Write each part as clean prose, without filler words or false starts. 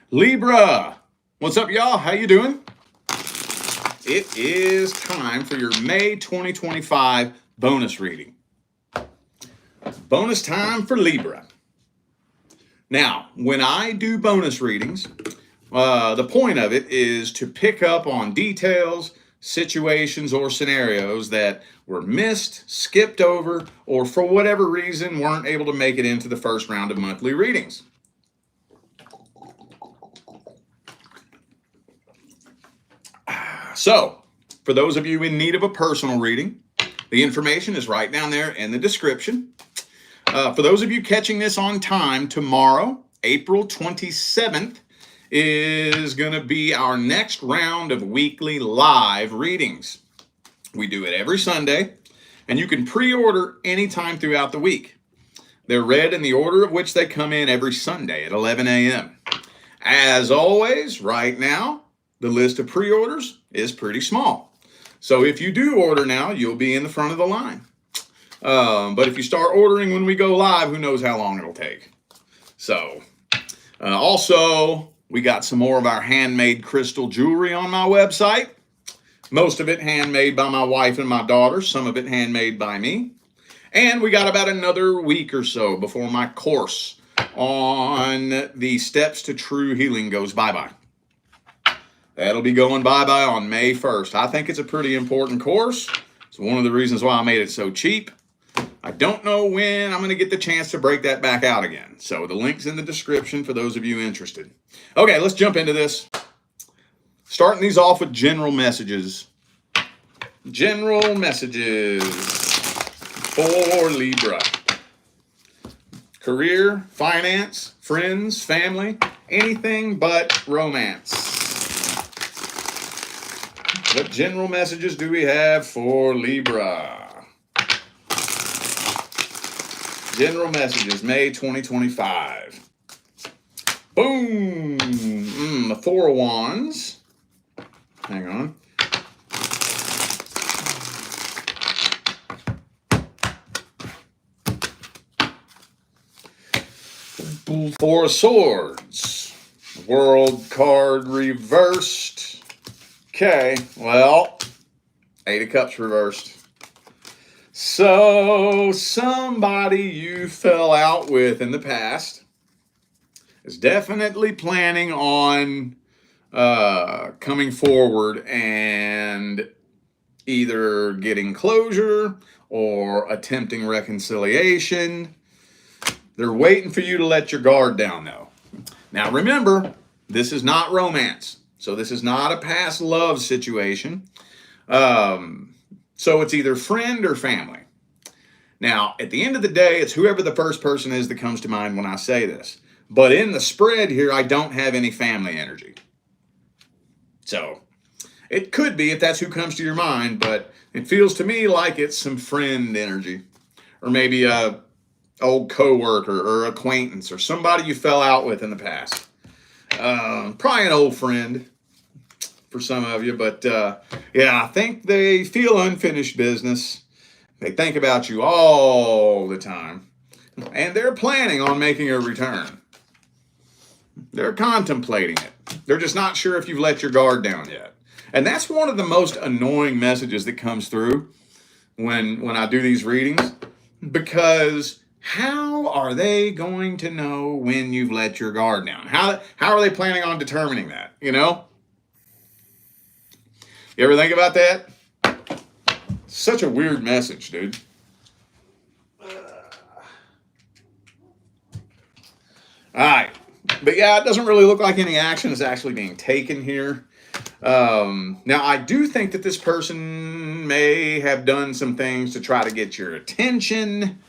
Libra, what's up, y'all? How you doing? It is time for your May 2025 bonus reading. Bonus time for Libra. Now, when I do bonus readings, the point of it is to pick up on details, situations, or scenarios that were missed, skipped over, or for whatever reason weren't able to make it into the first round of monthly readings. So, for those of you in need of a personal reading, the information is right down there in the description. For those of you catching this on time, tomorrow, April 27th, is going to be our next round of weekly live readings. We do it every Sunday, and you can pre-order anytime throughout the week. They're read in the order of which they come in every Sunday at 11 a.m. As always, right now, the list of pre-orders is pretty small. So if you do order now, you'll be in the front of the line. But if you start ordering when we go live, who knows how long it'll take. So, also, we got some more of our handmade crystal jewelry on my website. Most of it handmade by my wife and my daughter. Some of it handmade by me. And we got about another week or so before my course on the steps to true healing goes bye-bye. That'll be going bye-bye on May 1st. I think it's a pretty important course. It's one of the reasons why I made it so cheap. I don't know when I'm going to get the chance to break that back out again. So the link's in the description for those of you interested. Okay, let's jump into this. Starting these off with general messages. General messages for Libra. Career, finance, friends, family, anything but romance. What general messages do we have for Libra? General messages, May 2025. Boom! The Four of Wands. Hang on. Four of Swords. World card reversed. Okay, well, Eight of Cups reversed. So, somebody you fell out with in the past is definitely planning on coming forward and either getting closure or attempting reconciliation. They're waiting for you to let your guard down, though. Now, remember, this is not romance. So this is not a past love situation. So it's either friend or family. Now, at the end of the day, it's whoever the first person is that comes to mind when I say this. But in the spread here, I don't have any family energy. So it could be if that's who comes to your mind, but it feels to me like it's some friend energy. Or maybe a old coworker or acquaintance or somebody you fell out with in the past. Probably an old friend for some of you, but yeah, I think they feel unfinished business. They think about you all the time, and they're planning on making a return. They're contemplating it. They're just not sure if you've let your guard down yet. And that's one of the most annoying messages that comes through when I do these readings, because how are they going to know when you've let your guard down? How are they planning on determining that, you know? You ever think about that? Such a weird message, dude. All right. But yeah, it doesn't really look like any action is actually being taken here. Now, I do think that this person may have done some things to try to get your attention.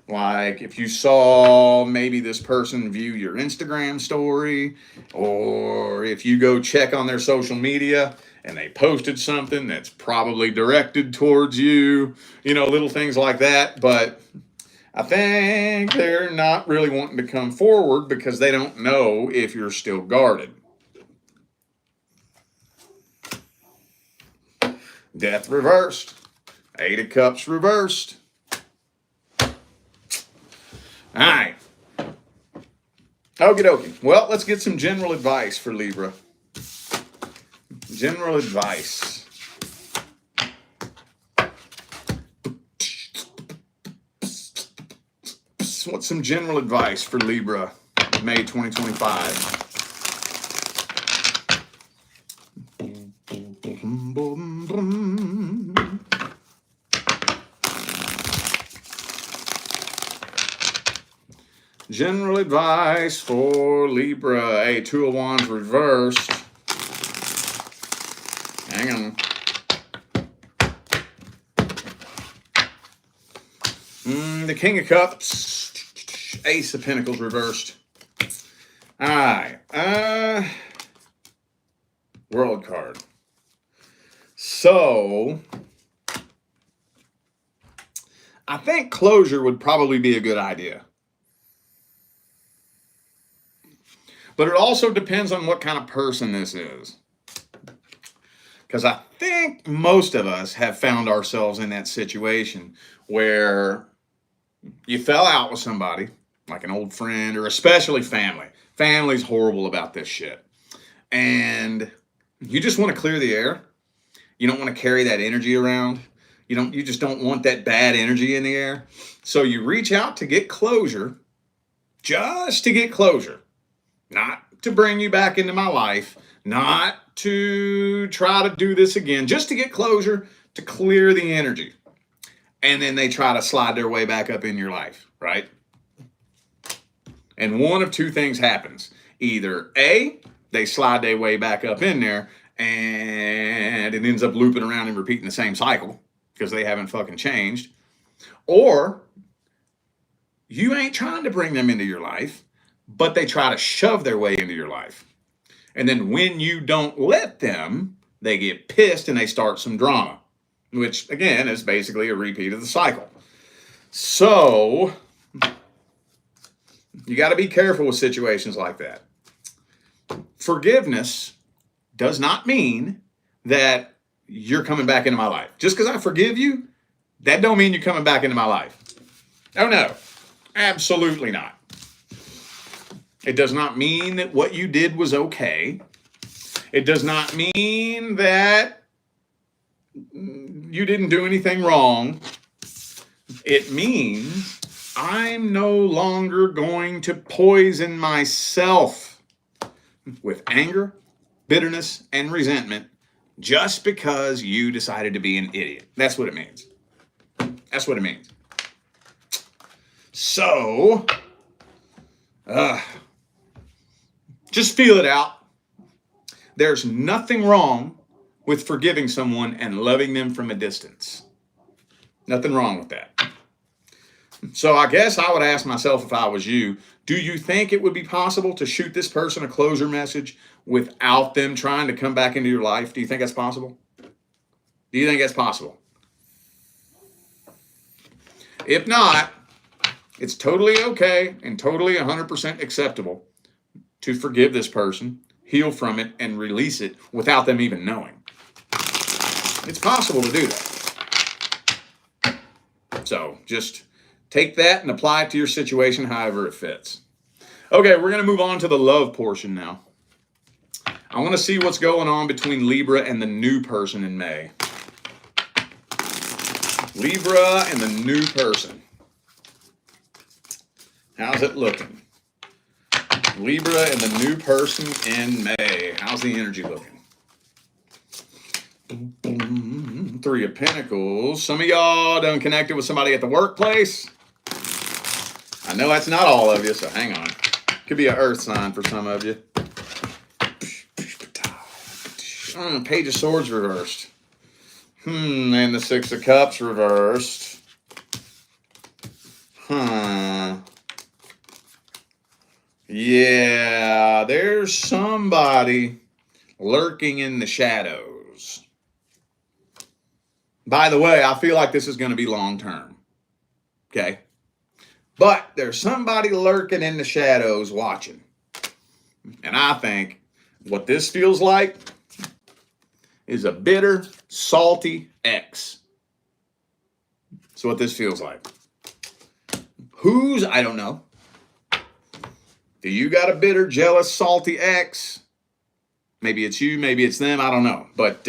Like if you saw maybe this person view your Instagram story, or if you go check on their social media and they posted something that's probably directed towards you, you know, little things like that. But I think they're not really wanting to come forward because they don't know if you're still guarded. Death reversed. Eight of Cups reversed. All right. Okie dokie. Well, let's get some general advice for Libra. General advice. What's some general advice for Libra, May 2025? General advice for Libra. Hey, Two of Wands reversed. Hang on. The King of Cups. Ace of Pentacles reversed. All right. World card. So, I think closure would probably be a good idea. But it also depends on what kind of person this is. Because I think most of us have found ourselves in that situation where you fell out with somebody, like an old friend or especially family. Family's horrible about this shit. And you just want to clear the air. You don't want to carry that energy around. You just don't want that bad energy in the air. So you reach out to get closure, just to get closure. Not to bring you back into my life, not to try to do this again, just to get closure, to clear the energy. And then they try to slide their way back up in your life, right? And one of two things happens. Either A, they slide their way back up in there and it ends up looping around and repeating the same cycle because they haven't fucking changed. Or you ain't trying to bring them into your life, but they try to shove their way into your life. And then when you don't let them, they get pissed and they start some drama, which again is basically a repeat of the cycle. So you got to be careful with situations like that. Forgiveness does not mean that you're coming back into my life. Just because I forgive you, that don't mean you're coming back into my life. Oh no, absolutely not. It does not mean that what you did was okay. It does not mean that you didn't do anything wrong. It means I'm no longer going to poison myself with anger, bitterness, and resentment just because you decided to be an idiot. That's what it means. That's what it means. So, just feel it out. There's nothing wrong with forgiving someone and loving them from a distance. Nothing wrong with that. So I guess I would ask myself if I was you, do you think it would be possible to shoot this person a closure message without them trying to come back into your life? Do you think that's possible? Do you think that's possible? If not, it's totally okay and totally 100% acceptable to forgive this person, heal from it, and release it without them even knowing. It's possible to do that. So just take that and apply it to your situation however it fits. Okay, we're going to move on to the love portion now. I want to see what's going on between Libra and the new person in May. Libra and the new person. How's it looking? Libra and the new person in May. How's the energy looking? Three of Pentacles. Some of y'all done connected with somebody at the workplace. I know that's not all of you, so hang on. Could be an earth sign for some of you. Page of Swords reversed. And the Six of Cups reversed. Yeah, there's somebody lurking in the shadows. By the way, I feel like this is going to be long term. Okay? But there's somebody lurking in the shadows watching. And I think what this feels like is a bitter, salty ex. That's what this feels like. Whose? I don't know. Do you got a bitter, jealous, salty ex? Maybe it's you, maybe it's them, I don't know. But,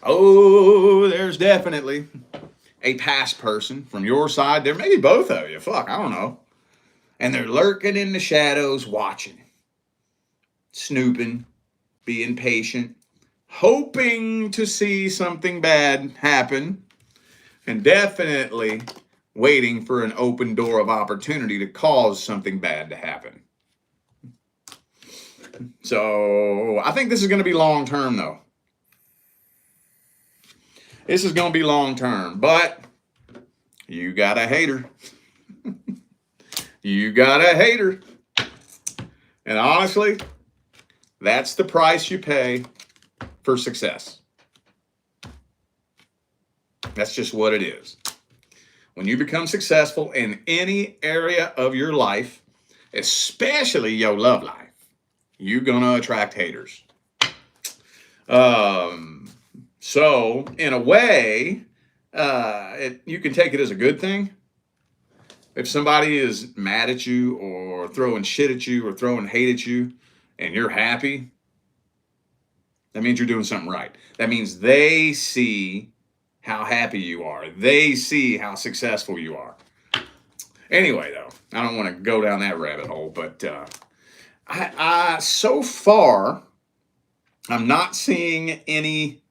there's definitely a past person from your side. There may be both of you. Fuck, I don't know. And they're lurking in the shadows, watching, snooping, being patient, hoping to see something bad happen, and definitely waiting for an open door of opportunity to cause something bad to happen. So I think this is going to be long term, though. This is going to be long term, but you got a hater. You got a hater. And honestly, that's the price you pay for success. That's just what it is. When you become successful in any area of your life, especially your love life, you're going to attract haters. So, in a way, you can take it as a good thing. If somebody is mad at you or throwing shit at you or throwing hate at you and you're happy, that means you're doing something right. That means they see how happy you are. They see how successful you are. Anyway, though, I don't want to go down that rabbit hole, but so far, I'm not seeing any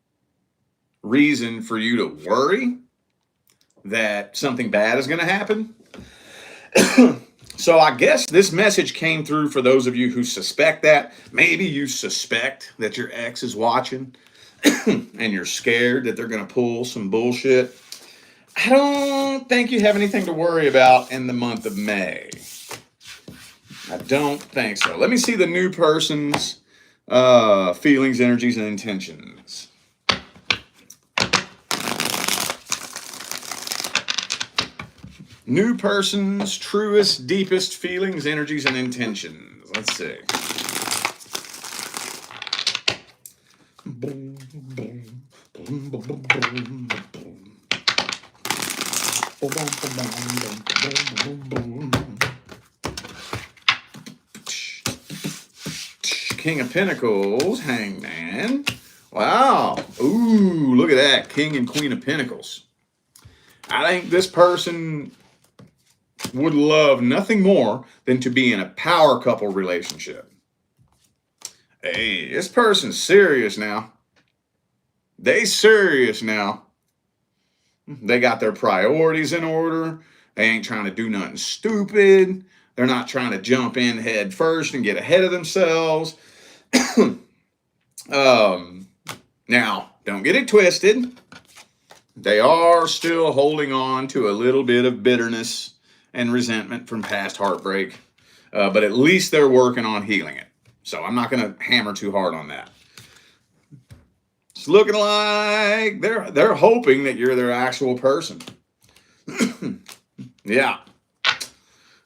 reason for you to worry that something bad is going to happen. So I guess this message came through for those of you who suspect that. Maybe you suspect that your ex is watching and you're scared that they're going to pull some bullshit. I don't think you have anything to worry about in the month of May. I don't think so. Let me see the new person's feelings, energies, and intentions. New person's truest, deepest feelings, energies, and intentions. Let's see. King of Pentacles, Hangman. Wow. Ooh, look at that. King and Queen of Pentacles. I think this person would love nothing more than to be in a power couple relationship. Hey, this person's serious now. They serious now. They got their priorities in order. They ain't trying to do nothing stupid. They're not trying to jump in head first and get ahead of themselves. Now, don't get it twisted. They are still holding on to a little bit of bitterness and resentment from past heartbreak. But at least they're working on healing it. So I'm not going to hammer too hard on that. It's looking like they're hoping that you're their actual person. Yeah.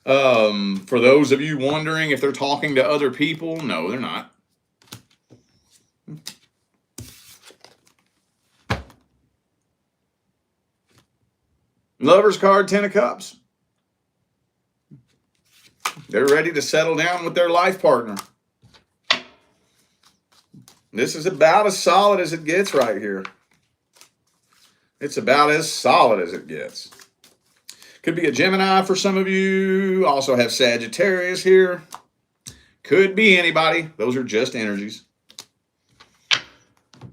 For those of you wondering if they're talking to other people, no, they're not. Lover's card, 10 of Cups. They're ready to settle down with their life partner. This is about as solid as it gets right here. It's about as solid as it gets. Could be a Gemini for some of you. Also have Sagittarius here. Could be anybody. Those are just energies.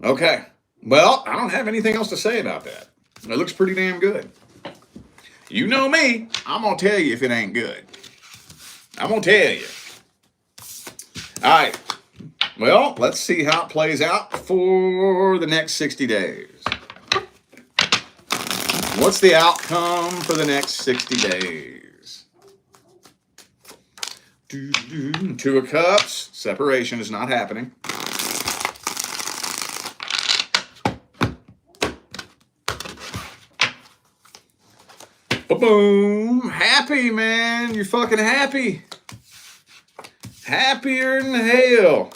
Okay. Well, I don't have anything else to say about that. It looks pretty damn good. You know me. I'm going to tell you if it ain't good. I'm going to tell you. All right. Well, let's see how it plays out for the next 60 days. What's the outcome for the next 60 days? 2 of Cups. Separation is not happening. Boom. Happy, man. You're fucking happy. Happier than hell.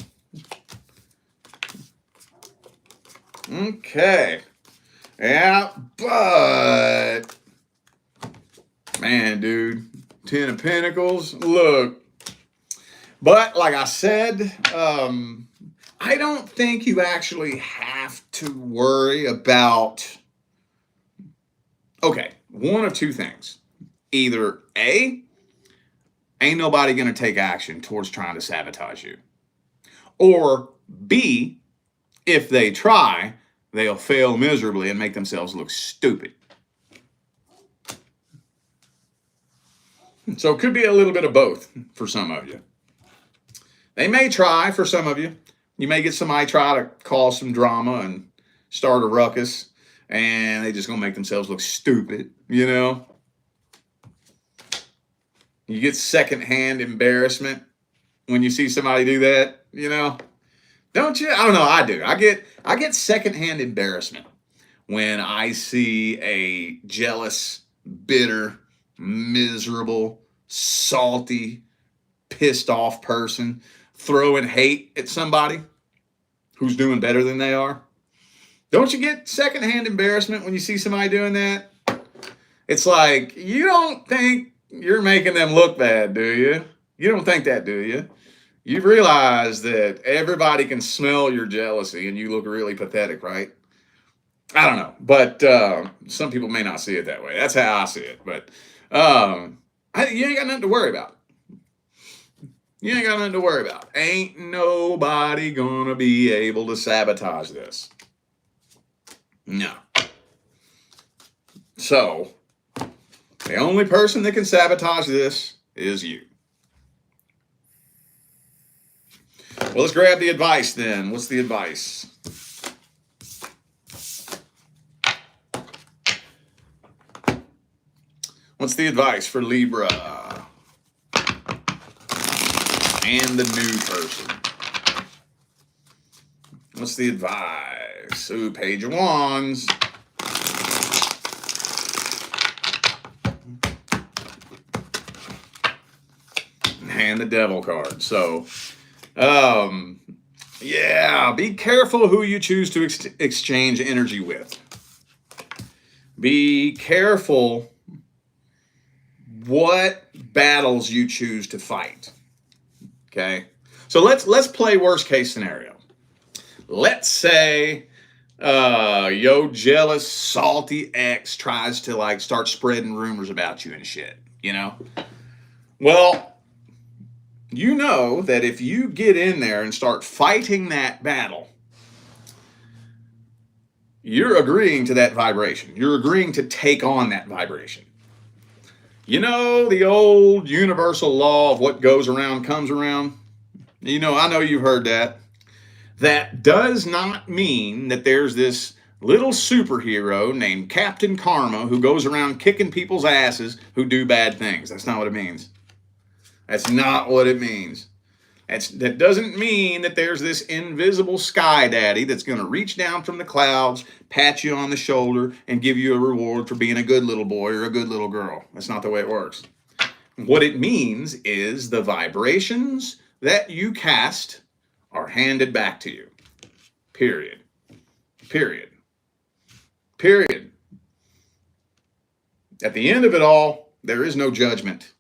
Okay. Yeah, but man, dude, 10 of Pentacles. Look, But like I said, I don't think you actually have to worry about, okay, one of two things. Either A, ain't nobody going to take action towards trying to sabotage you. Or B, if they try, they'll fail miserably and make themselves look stupid. So it could be a little bit of both for some of you. They may try for some of you. You may get somebody try to cause some drama and start a ruckus, and they just gonna make themselves look stupid, you know? You get secondhand embarrassment when you see somebody do that, you know? Don't you? I don't know, I do. I get secondhand embarrassment when I see a jealous, bitter, miserable, salty, pissed off person throwing hate at somebody who's doing better than they are. Don't you get secondhand embarrassment when you see somebody doing that? It's like, you don't think you're making them look bad, do you? You don't think that, do you? You realize that everybody can smell your jealousy and you look really pathetic, right? I don't know, but some people may not see it that way. That's how I see it. But you ain't got nothing to worry about. You ain't got nothing to worry about. Ain't nobody gonna be able to sabotage this. No. So, the only person that can sabotage this is you. Well, let's grab the advice then. What's the advice? What's the advice for Libra and the new person? What's the advice? Ooh, Page of Wands. And the Devil card. So, yeah, be careful who you choose to exchange energy with. Be careful what battles you choose to fight. Okay? So let's play worst case scenario. Let's say yo jealous salty ex tries to like start spreading rumors about you and shit, you know? Well, you know that if you get in there and start fighting that battle, you're agreeing to that vibration. You're agreeing to take on that vibration. You know the old universal law of what goes around comes around? You know, I know you've heard that. That does not mean that there's this little superhero named Captain Karma who goes around kicking people's asses who do bad things. That's not what it means. That's not what it means. That doesn't mean that there's this invisible sky daddy that's going to reach down from the clouds, pat you on the shoulder, and give you a reward for being a good little boy or a good little girl. That's not the way it works. What it means is the vibrations that you cast are handed back to you. Period. Period. Period. At the end of it all, there is no judgment.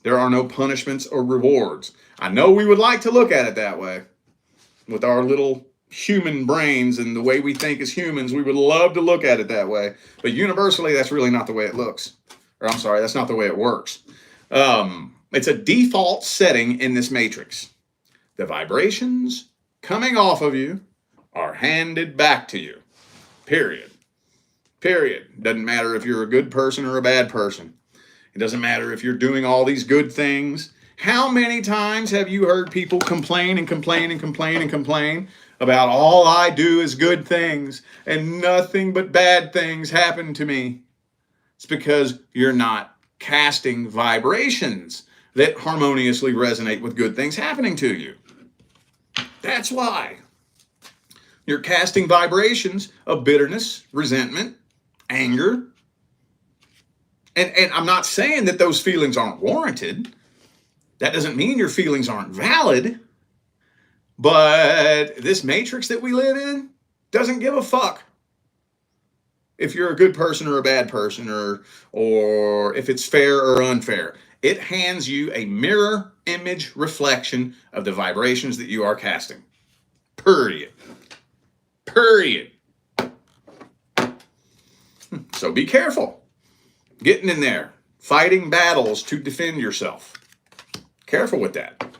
There are no punishments or rewards. I know we would like to look at it that way. With our little human brains and the way we think as humans, we would love to look at it that way. But universally, that's really not the way it looks. Or I'm sorry, that's not the way it works. It's a default setting in this matrix. The vibrations coming off of you are handed back to you. Period. Period. Doesn't matter if you're a good person or a bad person. It doesn't matter if you're doing all these good things. How many times have you heard people complain and complain and complain and complain about all I do is good things and nothing but bad things happen to me? It's because you're not casting vibrations that harmoniously resonate with good things happening to you. That's why. You're casting vibrations of bitterness, resentment, anger. And I'm not saying that those feelings aren't warranted. That doesn't mean your feelings aren't valid. But this matrix that we live in doesn't give a fuck if you're a good person or a bad person or if it's fair or unfair. It hands you a mirror image reflection of the vibrations that you are casting. Period. Period. So be careful. Getting in there, fighting battles to defend yourself. Careful with that.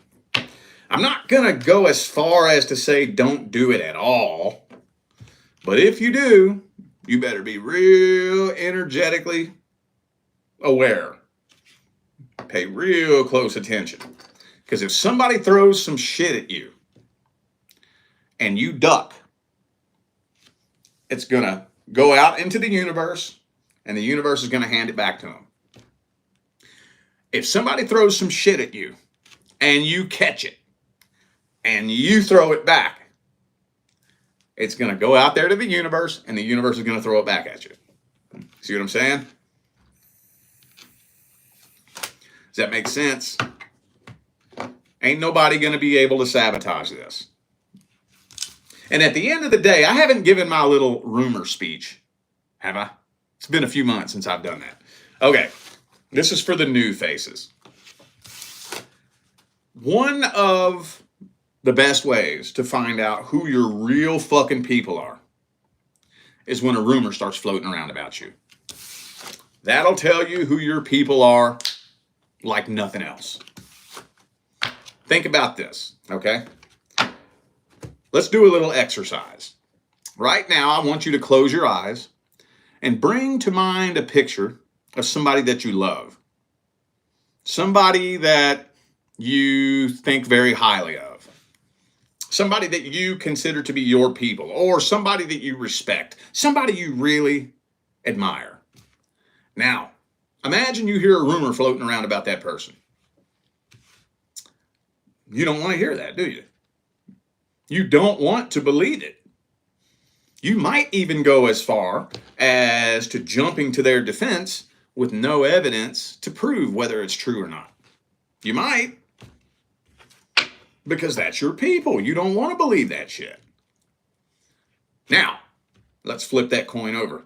I'm not going to go as far as to say don't do it at all. But if you do, you better be real energetically aware. Pay real close attention. Because if somebody throws some shit at you and you duck, it's going to go out into the universe and the universe is going to hand it back to them. If somebody throws some shit at you and you catch it and you throw it back, it's going to go out there to the universe and the universe is going to throw it back at you. See what I'm saying? Does that make sense? Ain't nobody going to be able to sabotage this. And at the end of the day, I haven't given my little rumor speech, have I? It's been a few months since I've done that. Okay, this is for the new faces. One of the best ways to find out who your real fucking people are is when a rumor starts floating around about you. That'll tell you who your people are like nothing else. Think about this, okay? Let's do a little exercise. Right now, I want you to close your eyes and bring to mind a picture of somebody that you love. Somebody that you think very highly of. Somebody that you consider to be your people, or somebody that you respect. Somebody you really admire. Now, imagine you hear a rumor floating around about that person. You don't want to hear that, do you? You don't want to believe it. You might even go as far as to jumping to their defense with no evidence to prove whether it's true or not. You might. Because that's your people. You don't want to believe that shit. Now, let's flip that coin over.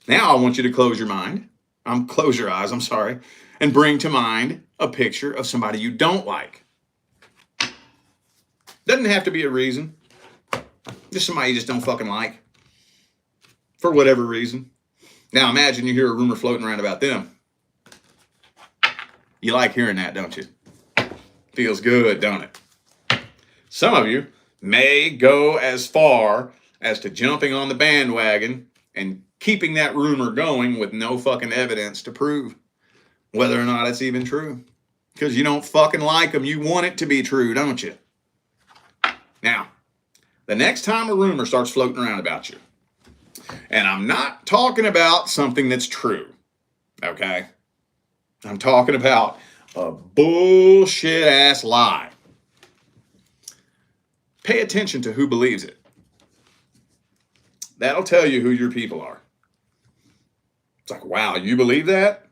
Now I want you to close your eyes, and bring to mind a picture of somebody you don't like. Doesn't have to be a reason. Just somebody you just don't fucking like. For whatever reason. Now imagine you hear a rumor floating around about them. You like hearing that, don't you? Feels good, don't it? Some of you may go as far as to jumping on the bandwagon and keeping that rumor going with no fucking evidence to prove whether or not it's even true. Because you don't fucking like them. You want it to be true, don't you? Now, the next time a rumor starts floating around about you, and I'm not talking about something that's true, okay? I'm talking about a bullshit ass lie. Pay attention to who believes it. That'll tell you who your people are. It's like, wow, you believe that?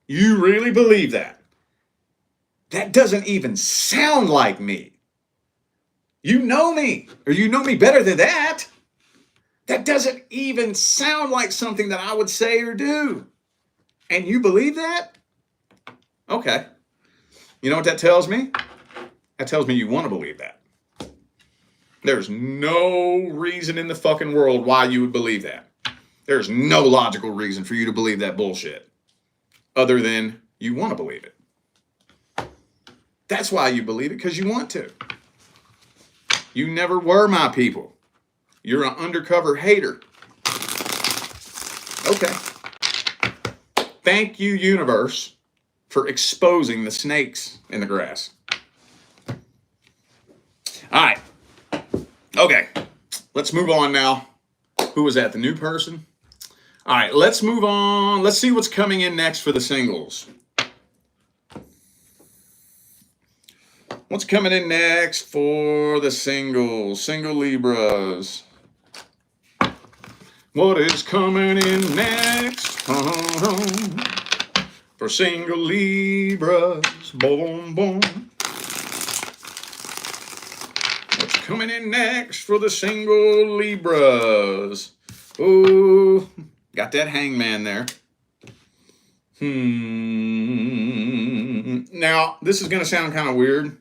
You really believe that? That doesn't even sound like me. You know me, or you know me better than that. That doesn't even sound like something that I would say or do. And you believe that? Okay. You know what that tells me? That tells me you want to believe that. There's no reason in the fucking world why you would believe that. There's no logical reason for you to believe that bullshit. Other than you want to believe it. That's why you believe it, because you want to. You never were my people. You're an undercover hater. Okay. Thank you, universe, for exposing the snakes in the grass. All right. Okay. Let's move on now. Who was that? The new person? All right. Let's move on. Let's see what's coming in next for the singles. What's coming in next for the singles? Single Libras. What is coming in next for single Libras? Boom, boom. What's coming in next for the single Libras? Oh, got that hangman there. Now, this is going to sound kind of weird.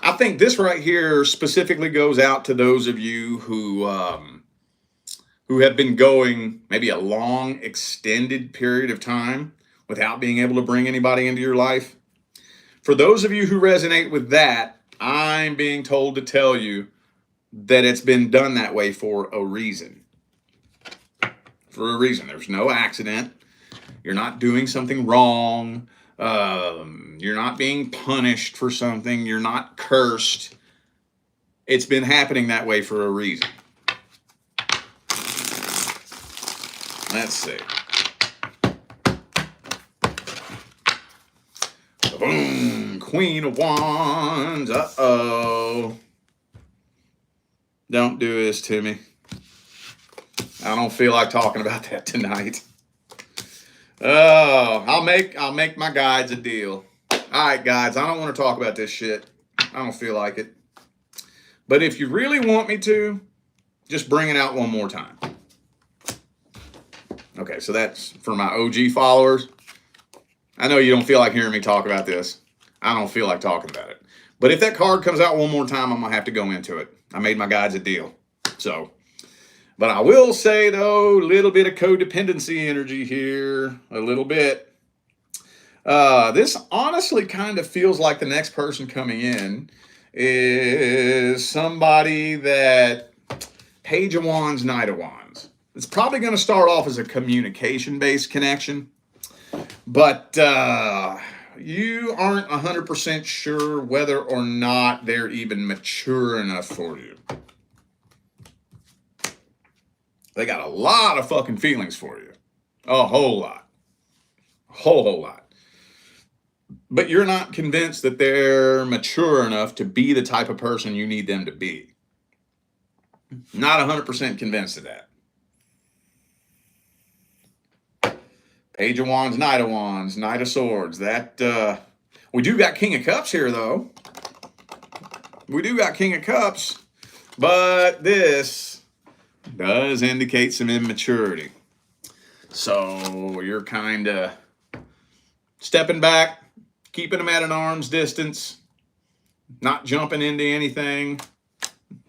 I think this right here specifically goes out to those of you who have been going maybe a long, extended period of time without being able to bring anybody into your life. For those of you who resonate with that, I'm being told to tell you that it's been done that way for a reason. For a reason. There's no accident. You're not doing something wrong. You're not being punished for something. You're not cursed. It's been happening that way for a reason. Let's see. Boom. Queen of Wands. Uh-oh. Don't do this to me. I don't feel like talking about that tonight. Oh, I'll make my guides a deal. All right, guides, I don't want to talk about this shit. I don't feel like it. But if you really want me to, just bring it out one more time. Okay, so that's for my OG followers. I know you don't feel like hearing me talk about this. I don't feel like talking about it. But if that card comes out one more time, I'm going to have to go into it. I made my guides a deal. So, but I will say, though, a little bit of codependency energy here. A little bit. This honestly kind of feels like the next person coming in is somebody that Page of Wands, Knight of Wands. It's probably going to start off as a communication-based connection. But you aren't 100% sure whether or not they're even mature enough for you. They got a lot of fucking feelings for you. A whole lot. A whole lot. But you're not convinced that they're mature enough to be the type of person you need them to be. Not 100% convinced of that. Page of Wands, Knight of Wands, Knight of Swords. That, we do got King of Cups here, though. We do got King of Cups. But this does indicate some immaturity. So you're kind of stepping back, keeping them at an arm's distance, not jumping into anything,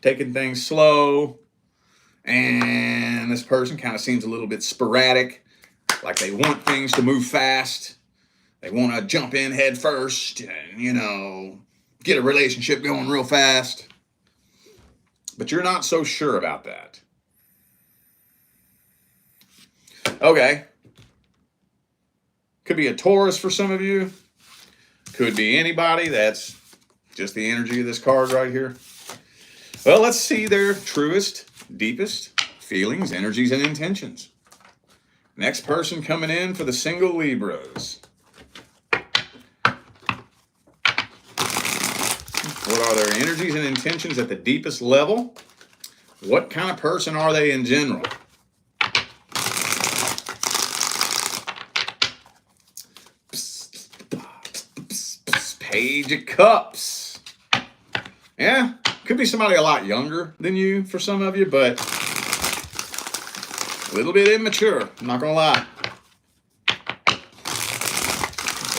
taking things slow. And this person kind of seems a little bit sporadic. Like they want things to move fast. They want to jump in head first and, you know, get a relationship going real fast. But you're not so sure about that. Okay. Could be a Taurus for some of you. Could be anybody. That's just the energy of this card right here. Well, let's see their truest, deepest feelings, energies, and intentions. Next person coming in for the single Libras. What are their energies and intentions at the deepest level? What kind of person are they in general? Page of Cups. Yeah, could be somebody a lot younger than you for some of you, but a little bit immature, I'm not gonna lie.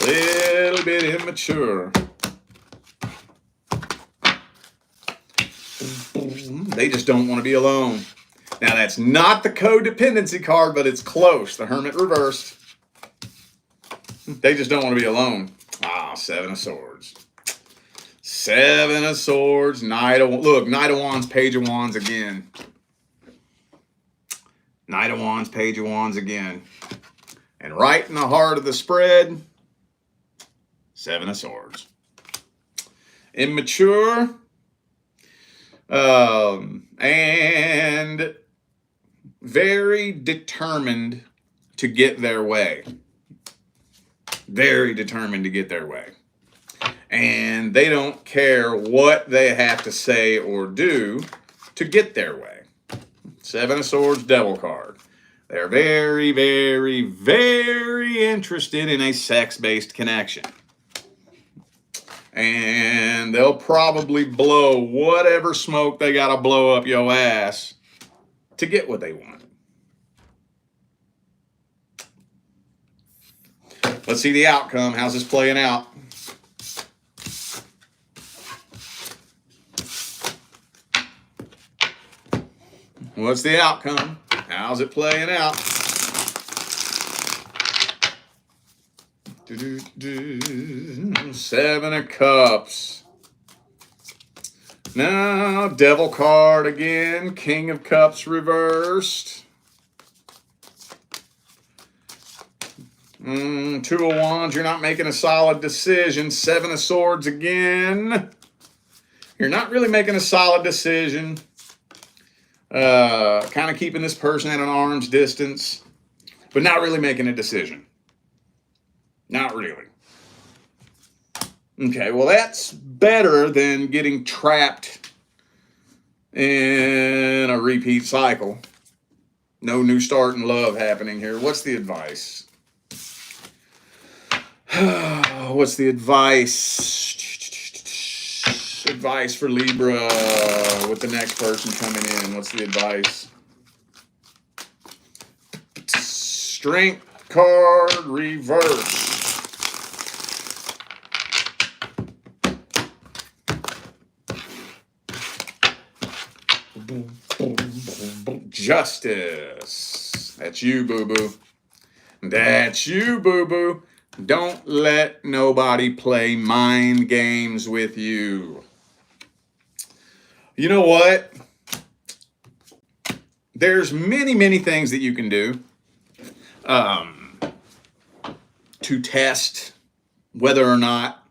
A little bit immature. They just don't want to be alone. Now that's not the codependency card, but it's close. The Hermit reversed. They just don't want to be alone. Ah, Seven of Swords. Seven of Swords, Knight of Wands, Page of Wands again. Knight of Wands, Page of Wands again. And right in the heart of the spread, Seven of Swords. Immature. And very determined to get their way. Very determined to get their way. And they don't care what they have to say or do to get their way. Seven of Swords, Devil card. They're very, very, very interested in a sex-based connection. And they'll probably blow whatever smoke they got to blow up your ass to get what they want. Let's see the outcome. How's this playing out? What's the outcome? How's it playing out? Seven of Cups. Now, Devil card again. King of Cups reversed. Two of Wands. You're not making a solid decision. Seven of Swords again. You're not really making a solid decision. Kind of keeping this person at an arm's distance, but not really making a decision. Not really. Okay, well, that's better than getting trapped in a repeat cycle. No new start in love happening here. What's the advice? What's the advice? Advice for Libra with the next person coming in. What's the advice? Strength card reverse. Justice. That's you, boo-boo. That's you, boo-boo. Don't let nobody play mind games with you. You know what? There's many, many things that you can do to test whether or not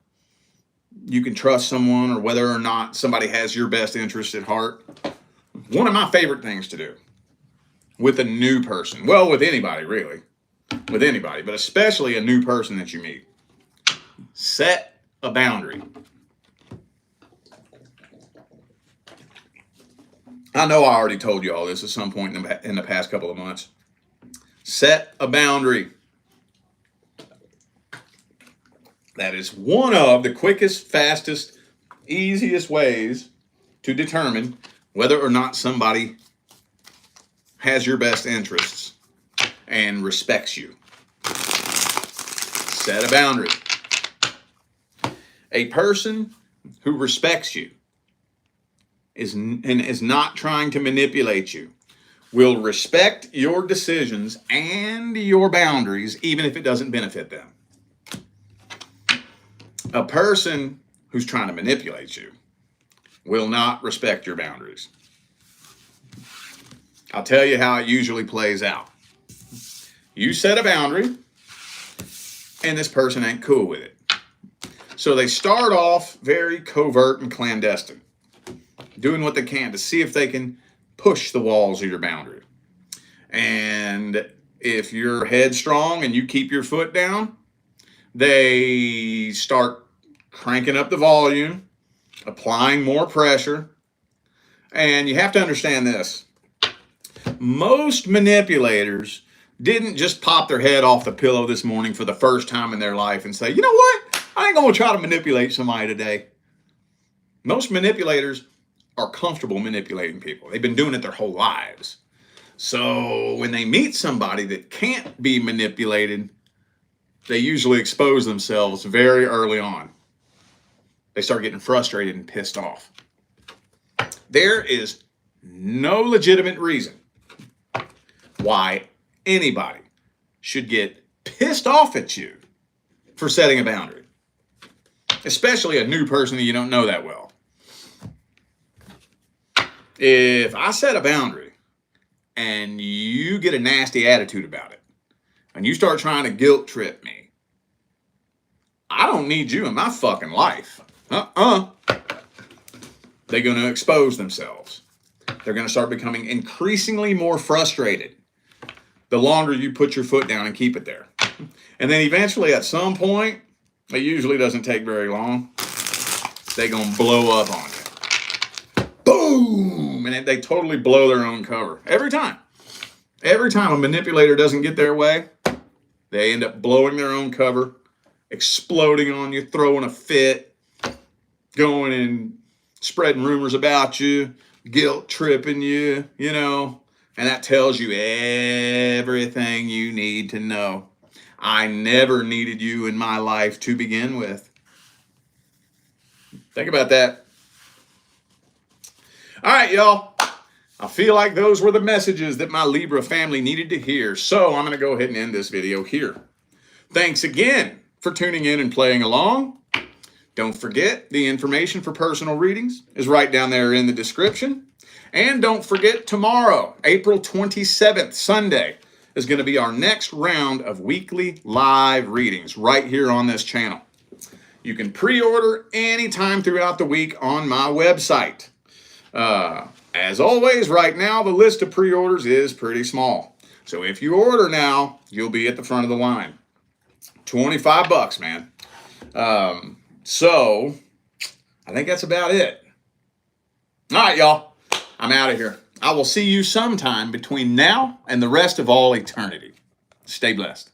you can trust someone or whether or not somebody has your best interest at heart. One of my favorite things to do with a new person, well, with anybody really, with anybody, but especially a new person that you meet, set a boundary. I know I already told you all this at some point in the past couple of months. Set a boundary. That is one of the quickest, fastest, easiest ways to determine whether or not somebody has your best interests and respects you. Set a boundary. A person who respects you is not trying to manipulate you will respect your decisions and your boundaries even if it doesn't benefit them. A person who's trying to manipulate you will not respect your boundaries. I'll tell you how it usually plays out. You set a boundary, and this person ain't cool with it. So they start off very covert and clandestine, doing what they can to see if they can push the walls of your boundary. And if you're headstrong and you keep your foot down, they start cranking up the volume, applying more pressure. And you have to understand this. Most manipulators didn't just pop their head off the pillow this morning for the first time in their life and say, you know what? I ain't going to try to manipulate somebody today. Most manipulators are comfortable manipulating people. They've been doing it their whole lives. So when they meet somebody that can't be manipulated, they usually expose themselves very early on. They start getting frustrated and pissed off. There is no legitimate reason why anybody should get pissed off at you for setting a boundary, especially a new person that you don't know that well. If I set a boundary and you get a nasty attitude about it and you start trying to guilt trip me, I don't need you in my fucking life. They're going to expose themselves. They're going to start becoming increasingly more frustrated the longer you put your foot down and keep it there. And then eventually at some point, it usually doesn't take very long, they're going to blow up on you. Boom! And they totally blow their own cover. Every time. Every time a manipulator doesn't get their way, they end up blowing their own cover, exploding on you, throwing a fit, going and spreading rumors about you, guilt tripping you, you know, and that tells you everything you need to know. I never needed you in my life to begin with. Think about that. All right, y'all. I feel like those were the messages that my Libra family needed to hear. So I'm going to go ahead and end this video here. Thanks again for tuning in and playing along. Don't forget, the information for personal readings is right down there in the description. And don't forget, tomorrow, April 27th, Sunday, is going to be our next round of weekly live readings right here on this channel. You can pre-order anytime throughout the week on my website. As always, right now, the list of pre-orders is pretty small. So if you order now, you'll be at the front of the line. $25, man. So I think that's about it. All right, y'all. I'm out of here. I will see you sometime between now and the rest of all eternity. Stay blessed.